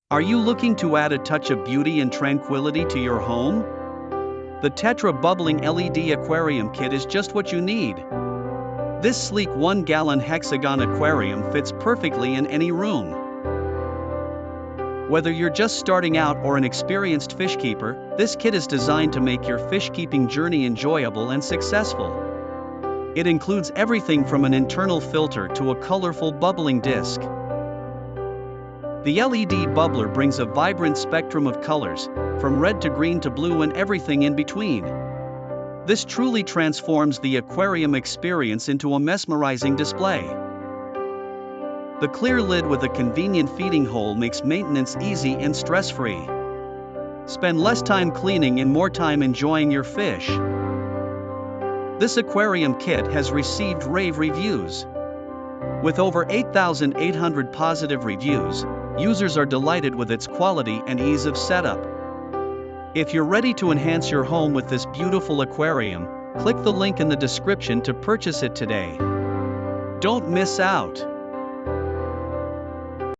Are you looking to add a touch of beauty and tranquility to your home? The Tetra Bubbling LED Aquarium Kit is just what you need. This sleek 1-gallon hexagon aquarium fits perfectly in any room. Whether you're just starting out or an experienced fish keeper, this kit is designed to make your fish keeping journey enjoyable and successful. It includes everything from an internal filter to a colorful bubbling disc. The LED bubbler brings a vibrant spectrum of colors, from red to green to blue and everything in between. This truly transforms the aquarium experience into a mesmerizing display. The clear lid with a convenient feeding hole makes maintenance easy and stress-free. Spend less time cleaning and more time enjoying your fish. This aquarium kit has received rave reviews. With over 8,800 positive reviews, users are delighted with its quality and ease of setup. If you're ready to enhance your home with this beautiful aquarium, click the link in the description to purchase it today. Don't miss out.